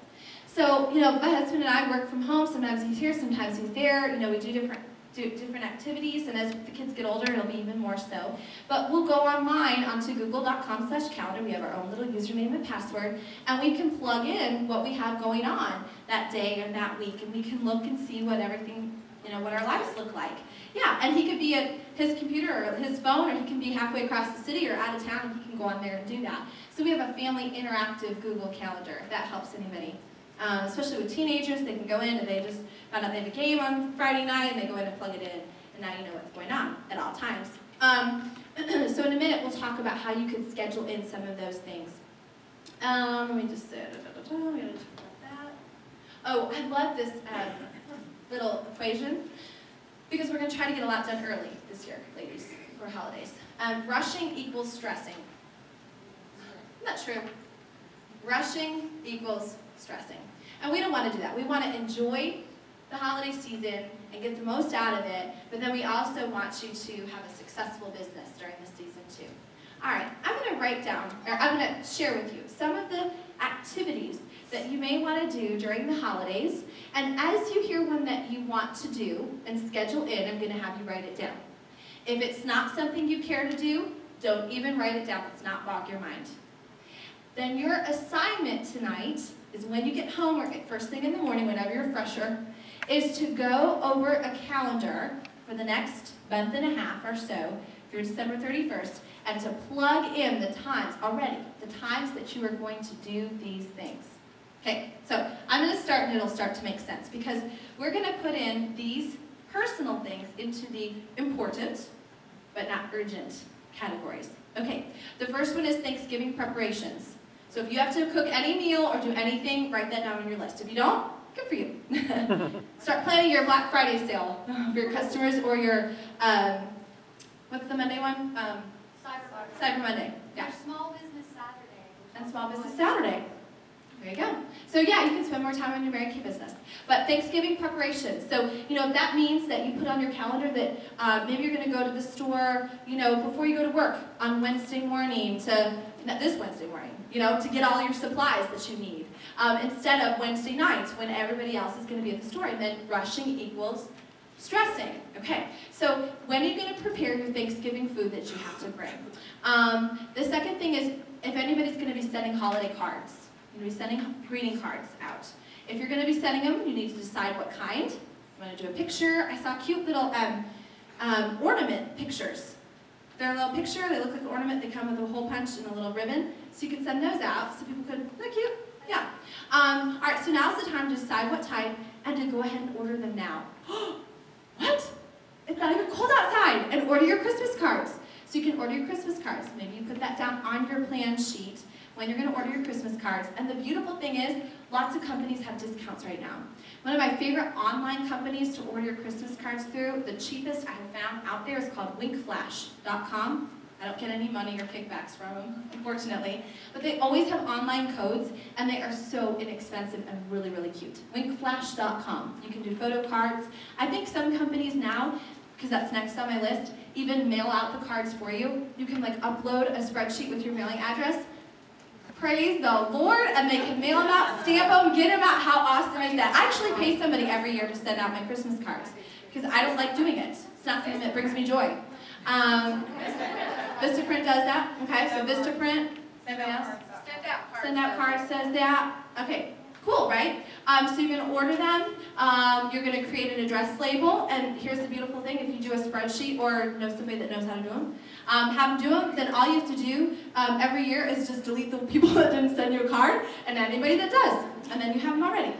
So, my husband and I work from home. Sometimes he's here, sometimes he's there. We do different activities, and as the kids get older, it'll be even more so. But we'll go online onto google.com/calendar. We have our own little username and password, and we can plug in what we have going on that day and that week, and we can look and see what everything, what our lives look like. Yeah, and he could be at his computer or his phone, or he can be halfway across the city or out of town, and he can go on there and do that. So we have a family interactive Google Calendar, if that helps anybody. Especially with teenagers, they can go in and they just found out they have a game on Friday night, and they go in and plug it in, and now you know what's going on at all times. So in a minute, we'll talk about how you can schedule in some of those things. Let me just say, we gotta talk about that. Oh, I love this little equation, because we're going to try to get a lot done early this year, ladies, for holidays. Rushing equals stressing. Isn't that true? Rushing equals stressing. And we don't want to do that. We want to enjoy the holiday season and get the most out of it, but then we also want you to have a successful business during the season too. All right, I'm going to write down, or I'm going to share with you some of the activities that you may want to do during the holidays, and as you hear one that you want to do and schedule in, I'm going to have you write it down. If it's not something you care to do, don't even write it down. Let's not bog your mind. Then your assignment tonight is when you get home or first thing in the morning, whenever you're fresher, is to go over a calendar for the next month and a half or so through December 31st and to plug in the times already, the times that you are going to do these things. Okay, so I'm going to start and it'll start to make sense because we're going to put in these personal things into the important but not urgent categories. Okay, the first one is Thanksgiving preparations. So if you have to cook any meal or do anything, write that down on your list. If you don't, good for you. Start planning your Black Friday sale for your customers or your, what's the Monday one? Cyber Monday. Yeah. Small Business Saturday. And Small Business Saturday. There you go. So yeah, you can spend more time on your Mary Kay business. But Thanksgiving preparations. So, if that means that you put on your calendar that maybe you're going to go to the store, before you go to work on Wednesday morning this Wednesday morning, to get all your supplies that you need. Instead of Wednesday nights when everybody else is going to be at the store. And then rushing equals stressing. Okay, so when are you going to prepare your Thanksgiving food that you have to bring? The second thing is if anybody's going to be sending holiday cards. You're going to be sending greeting cards out. If you're going to be sending them, you need to decide what kind. You want to do a picture. I saw cute little ornament pictures. They're a little picture. They look like an ornament. They come with a hole punch and a little ribbon. So you can send those out so people could, they're cute. Yeah. All right, so now's the time to decide what type and to go ahead and order them now. What? It's not even cold outside. And order your Christmas cards. So you can order your Christmas cards. Maybe you put that down on your plan sheet when you're going to order your Christmas cards. And the beautiful thing is, lots of companies have discounts right now. One of my favorite online companies to order your Christmas cards through, the cheapest I have found out there is called winkflash.com. I don't get any money or kickbacks from them, unfortunately. But they always have online codes, and they are so inexpensive and really, really cute. Winkflash.com. You can do photo cards. I think some companies now, because that's next on my list, even mail out the cards for you. You can upload a spreadsheet with your mailing address. Praise the Lord, and they can mail them out, stamp them, get them out. How awesome is that? I actually pay somebody every year to send out my Christmas cards because I don't like doing it. It's not something that brings me joy. Vistaprint does that. Okay, so Vistaprint. Anybody else? Send out cards says that. Okay, cool, right? So you're going to order them. You're going to create an address label, and here's the beautiful thing: if you do a spreadsheet or know somebody that knows how to do them, have them do them. Then all you have to do every year is just delete the people that didn't send you a card, and anybody that does, and then you have them already.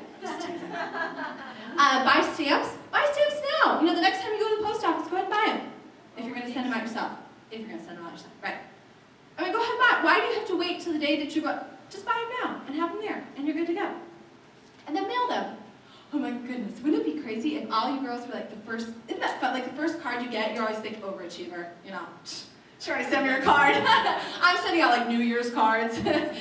Buy stamps. Buy stamps now. The next time you go to the post calendar sign, right? I mean, go ahead and buy it. Why do you have to wait till the day that you go? Just buy them now and have them there, and you're good to go. And then mail them. Oh my goodness, wouldn't it be crazy if all you girls were like the first, isn't that fun? Like the first card you get, you're always like overachiever, you know. Sure, I send me your card. I'm sending out like New Year's cards. But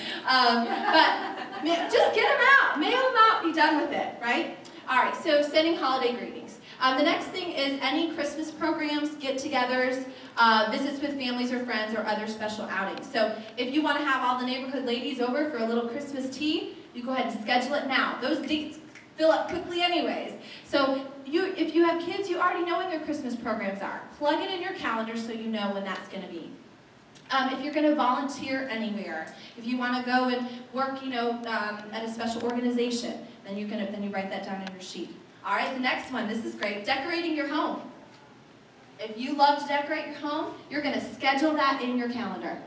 just get them out, mail them out, be done with it, right? All right, so sending holiday greetings. The next thing is any Christmas programs, get-togethers, visits with families or friends, or other special outings. So if you want to have all the neighborhood ladies over for a little Christmas tea, you go ahead and schedule it now. Those dates fill up quickly anyways. So if you have kids, you already know when their Christmas programs are. Plug it in your calendar so you know when that's going to be. If you're going to volunteer anywhere, if you want to go and work, at a special organization, then you write that down in your sheet. All right, the next one, this is great, decorating your home. If you love to decorate your home, you're going to schedule that in your calendar.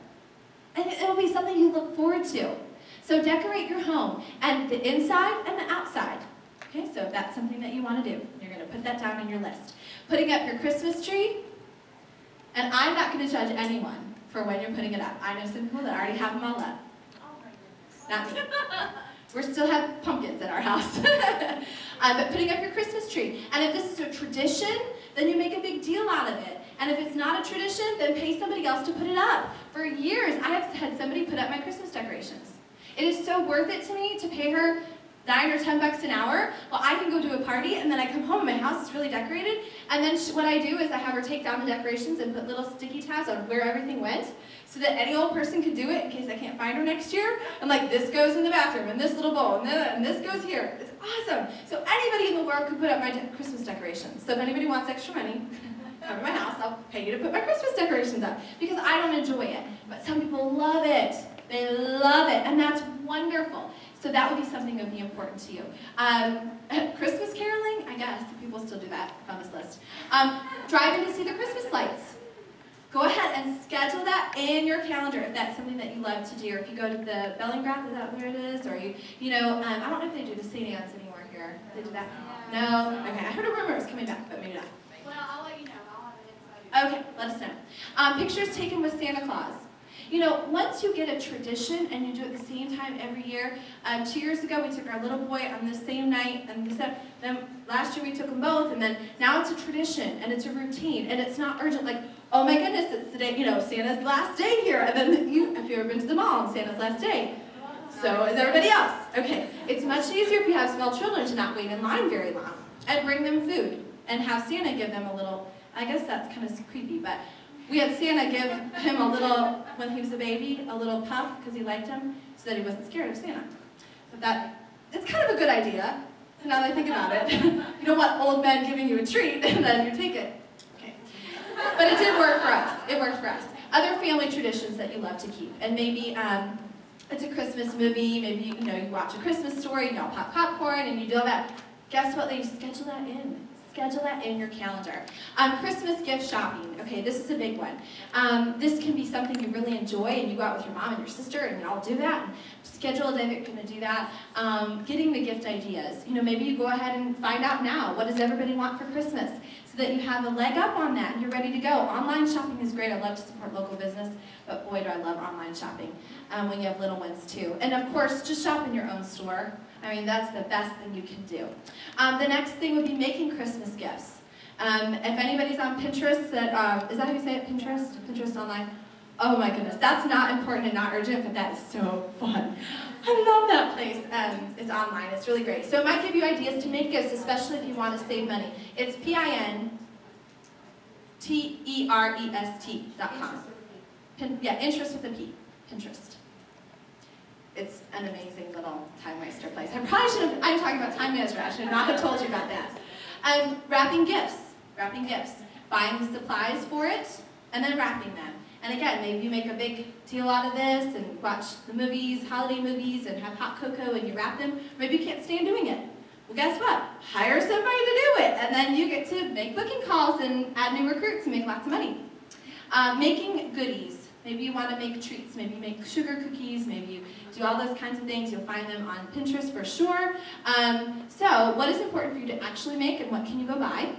And it'll be something you look forward to. So decorate your home, and the inside and the outside. Okay, so if that's something that you want to do, you're going to put that down on your list. Putting up your Christmas tree, and I'm not going to judge anyone for when you're putting it up. I know some people that already have them all up. Oh my goodness. Not me. We still have pumpkins at our house. But putting up your Christmas tree. And if this is a tradition, then you make a big deal out of it. And if it's not a tradition, then pay somebody else to put it up. For years, I have had somebody put up my Christmas decorations. It is so worth it to me to pay her $9 or $10 an hour. Well, I can go to a party, and then I come home, and my house is really decorated. And then what I do is I have her take down the decorations and put little sticky tabs on where everything went, so that any old person can do it in case I can't find her next year. And like, this goes in the bathroom, and this little bowl, and this goes here. It's awesome. So anybody in the world can put up my Christmas decorations. So if anybody wants extra money, come to my house, I'll pay you to put my Christmas decorations up. Because I don't enjoy it. But some people love it. They love it, and that's wonderful. So that would be something that would be important to you. Christmas caroling, I guess, people still do that on this list. Driving to see the Christmas lights. Go ahead and schedule that in your calendar if that's something that you love to do. Or if you go to the Bellingraph, is that where it is? Or I don't know if they do the St. Anne's anymore here. They do that? No? Okay, I heard a rumor it was coming back, but maybe not. Well, I'll let you know. I'll have it inside. Okay, let us know. Pictures taken with Santa Claus. Once you get a tradition and you do it the same time every year, 2 years ago we took our little boy on the same night, and then last year we took them both, and then now it's a tradition, and it's a routine, and it's not urgent, like, oh my goodness, it's the day, Santa's last day here, and then if you've ever been to the mall on Santa's last day, so is everybody else. Okay, it's much easier if you have small children to not wait in line very long, and bring them food, and have Santa give them a little, I guess that's kind of creepy, but we had Santa give him a little, when he was a baby, a little puff, because he liked him, so that he wasn't scared of Santa. But it's kind of a good idea, now that I think about it. You don't want old men giving you a treat, and then you take it. Okay. But it did work for us. It worked for us. Other family traditions that you love to keep, and maybe it's a Christmas movie, maybe you watch A Christmas Story, you all pop popcorn, and you do all that. Guess what? They schedule that in. Schedule that in your calendar. Christmas gift shopping. Okay, this is a big one. This can be something you really enjoy, and you go out with your mom and your sister, and you all do that. And schedule a day that you're going to do that. Getting the gift ideas. Maybe you go ahead and find out now, what does everybody want for Christmas? So that you have a leg up on that, and you're ready to go. Online shopping is great. I love to support local business, but boy, do I love online shopping when you have little ones too. And of course, just shop in your own store. I mean, that's the best thing you can do. The next thing would be making Christmas gifts. If anybody's on Pinterest, is that how you say it, Pinterest? Pinterest online? Oh my goodness, that's not important and not urgent, but that is so fun. I love that place. It's online, it's really great. So it might give you ideas to make gifts, especially if you want to save money. It's PINTEREST.com. Interest with a P, Pinterest. It's an amazing little time waster place. I probably should have, I'm talking about time management, I should not have told you about that. Wrapping gifts. Buying the supplies for it, and then wrapping them. And again, maybe you make a big deal out of this, and watch the movies, holiday movies, and have hot cocoa, and you wrap them. Maybe you can't stand doing it. Well, guess what? Hire somebody to do it, and then you get to make booking calls and add new recruits and make lots of money. Making goodies. Maybe you want to make treats, maybe you make sugar cookies, maybe you do all those kinds of things. You'll find them on Pinterest for sure. So what is important for you to actually make, and what can you go buy?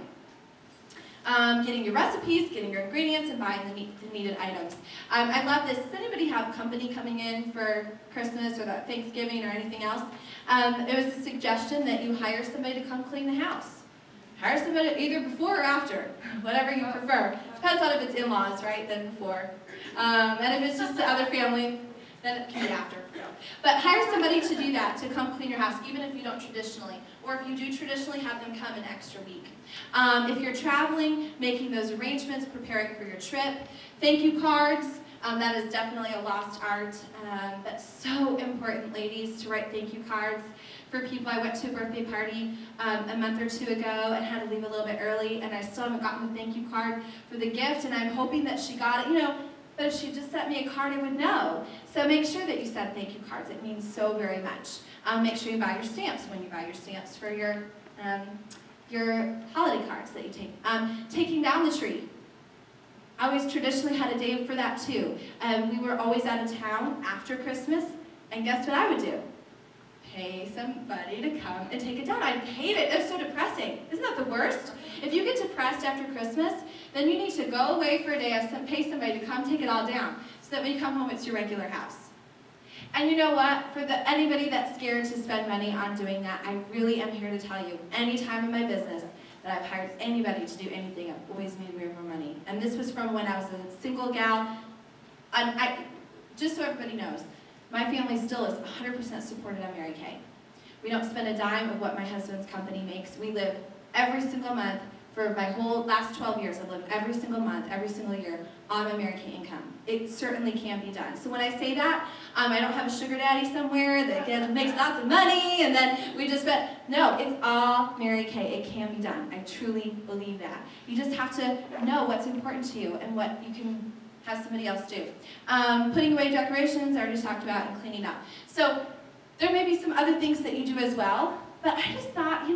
getting your recipes, getting your ingredients, and buying the needed items. I love this. Does anybody have company coming in for Christmas or Thanksgiving or anything else? It was a suggestion that you hire somebody to come clean the house. Hire somebody either before or after, whatever you prefer. Depends on if it's in-laws, right, then before. And if it's just the other family, then it can be after. But hire somebody to do that, to come clean your house, even if you don't traditionally. Or if you do traditionally, have them come an extra week. If you're traveling, making those arrangements, preparing for your trip. Thank you cards. That is definitely a lost art. But so important, ladies, to write thank you cards for people. I went to a birthday party a month or two ago and had to leave a little bit early, and I still haven't gotten the thank you card for the gift, and I'm hoping that she got it, but if she just sent me a card, I would know. So make sure that you send thank you cards. It means so very much. Make sure you buy your stamps when you buy your stamps for your holiday cards that you take. Taking down the tree. I always traditionally had a day for that too. We were always out of town after Christmas, and guess what I would do? Pay somebody to come and take it down. I'd hate it. It's so depressing. Isn't that the worst? If you get depressed after Christmas, then you need to go away for a day, pay somebody to come take it all down, so that when you come home, it's your regular house. And you know what? For anybody that's scared to spend money on doing that, I really am here to tell you, any time in my business that I've hired anybody to do anything, I've always made way more money. And this was from when I was a single gal. Just so everybody knows, my family still is 100% supported on Mary Kay. We don't spend a dime of what my husband's company makes. We live every single month. For my whole last 12 years, I've lived every single month, every single year on my Mary Kay income. It certainly can be done. So when I say that, I don't have a sugar daddy somewhere that makes lots of money and then we just spend. No, it's all Mary Kay. It can be done. I truly believe that. You just have to know what's important to you and what you can have somebody else do. Putting away decorations, I already talked about, and cleaning up. So there may be some other things that you do as well, but I just thought,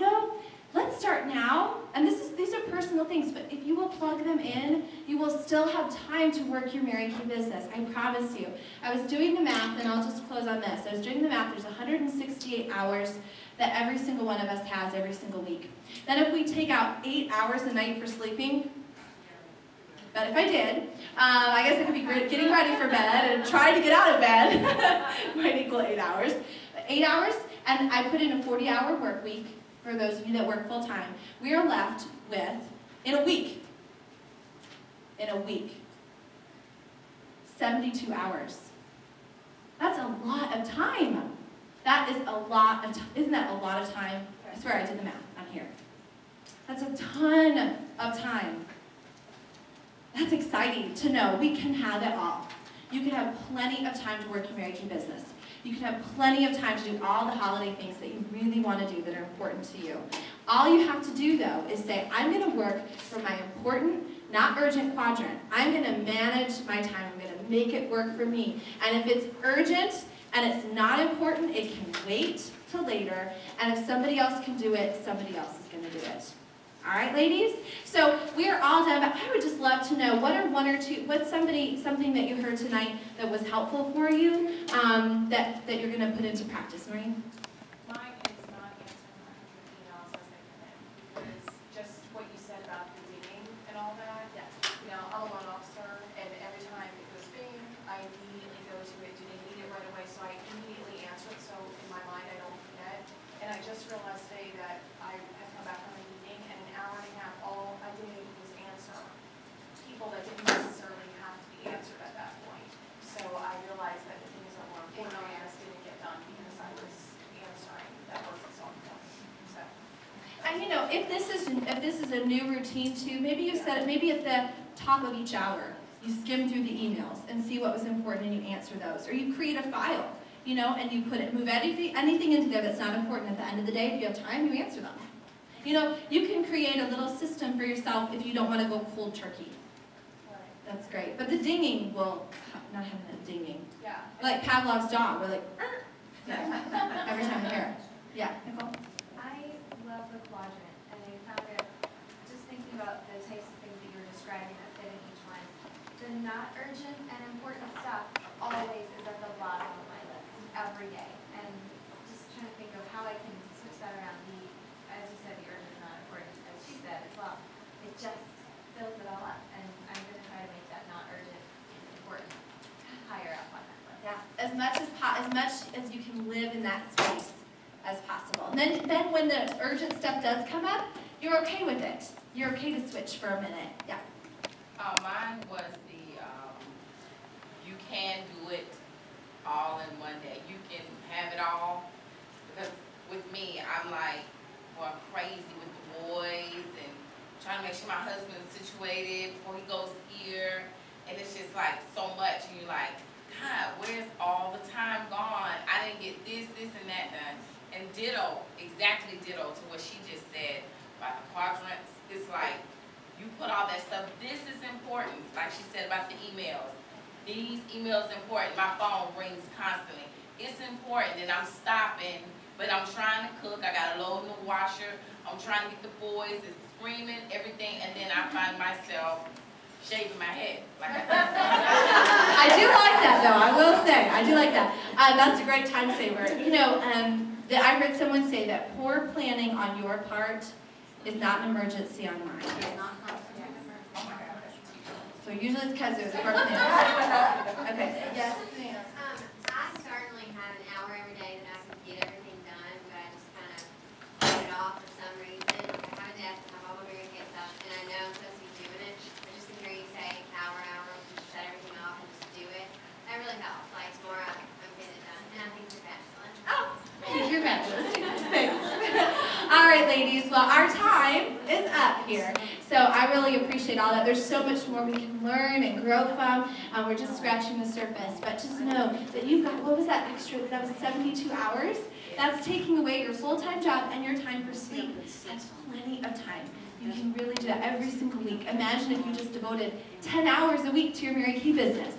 let's start now. And these are personal things, but if you will plug them in, you will still have time to work your Mary Kay business. I promise you. I was doing the math, and I'll just close on this. I was doing the math. There's 168 hours that every single one of us has every single week. Then if we take out 8 hours a night for sleeping, but if I did, I guess I could be getting ready for bed and trying to get out of bed. Might equal 8 hours. 8 hours, and I put in a 40-hour work week. For those of you that work full-time, we are left with, in a week, 72 hours. That's a lot of time. That is a lot of time. Isn't that a lot of time? I swear I did the math on here. That's a ton of time. That's exciting to know we can have it all. You can have plenty of time to work your Mary Kay business. You can have plenty of time to do all the holiday things that you really want to do that are important to you. All you have to do, though, is say, I'm going to work for my important, not urgent quadrant. I'm going to manage my time. I'm going to make it work for me. And if it's urgent and it's not important, it can wait till later. And if somebody else can do it, somebody else is going to do it. All right, ladies? So we are all done, but I would just love to know, what are one or two, what's something that you heard tonight that was helpful for you that you're going to put into practice, Maureen? Mine is not answering my emails as they come in, because just what you said about the digging and all that. Yes. I'm a loan officer, and every time it goes bing, I immediately go to it. Do they need it right away? So I immediately answer it, so in my mind I don't forget. And I just realized today that I have come back from a meeting, and an hour and a half, all I did was answer people that didn't necessarily have to be answered at that point. So I realized that the things that were important on the list didn't get done because I was answering that wasn't so important. So. And if this is a new routine too, maybe you set it, maybe at the top of each hour, you skim through the emails and see what was important and you answer those. Or you create a file, and you move anything into there that's not important. At the end of the day, if you have time, you answer them. You can create a little system for yourself if you don't want to go cold turkey. That's great. But the dinging will, not having that dinging. Yeah. Like Pavlov's dog, we're like, yeah, every time we hear it. Yeah, Nicole? I love the quadrant, and I found it, just thinking about the types of things that you were describing that fit in each one. The not urgent and important stuff always is at the bottom of my list every day. And just trying to think of how I can switch that around. As you said, the urgent and not important, as she said as well. It just as much as you can live in that space as possible. And then when the urgent stuff does come up, you're okay with it. You're okay to switch for a minute. Yeah. Mine was you can do it all in one day. You can have it all. Because with me, I'm like going crazy with the boys and trying to make sure my husband is situated before he goes here. And it's just like so much. And you're like, God, where's all the time gone? I didn't get this, and that done. And ditto, exactly ditto to what she just said about the quadrants. It's like, you put all that stuff, this is important. Like she said about the emails. These emails are important. My phone rings constantly. It's important, and I'm stopping, but I'm trying to cook. I got to load in the washer. I'm trying to get the boys, it's screaming, everything, and then I find myself shaving my head. Like I do like that, though. I will say, I do like that. That's a great time saver. You know, I heard someone say that poor planning on your part is not an emergency on mine. So usually it's because it was poor planning. Okay. Yes, ma'am. I certainly have an hour every day that I can get everything done, but I just kind of put it off for some reason. I have a desk, my mom over here gets up, and I know I'm supposed to be doing it. But just to hear you say hour, just shut everything off and just do it, that really helps. Like tomorrow, I'm getting it done, and I think you're fabulous. Oh, you're fabulous. Thanks. All right, ladies. Well, our time is up here. So I really appreciate all that. There's so much more we can learn and grow from. We're just scratching the surface. But just know that you've got, what was that extra? That was 72 hours. That's taking away your full-time job and your time for sleep. That's plenty of time. You can really do that every single week. Imagine if you just devoted 10 hours a week to your Mary Kay business,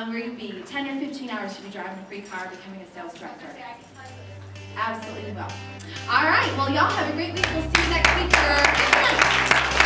where you'd be 10 or 15 hours to be driving a free car, becoming a sales director. Absolutely will. All right. Well, y'all have a great week. We'll see you next week for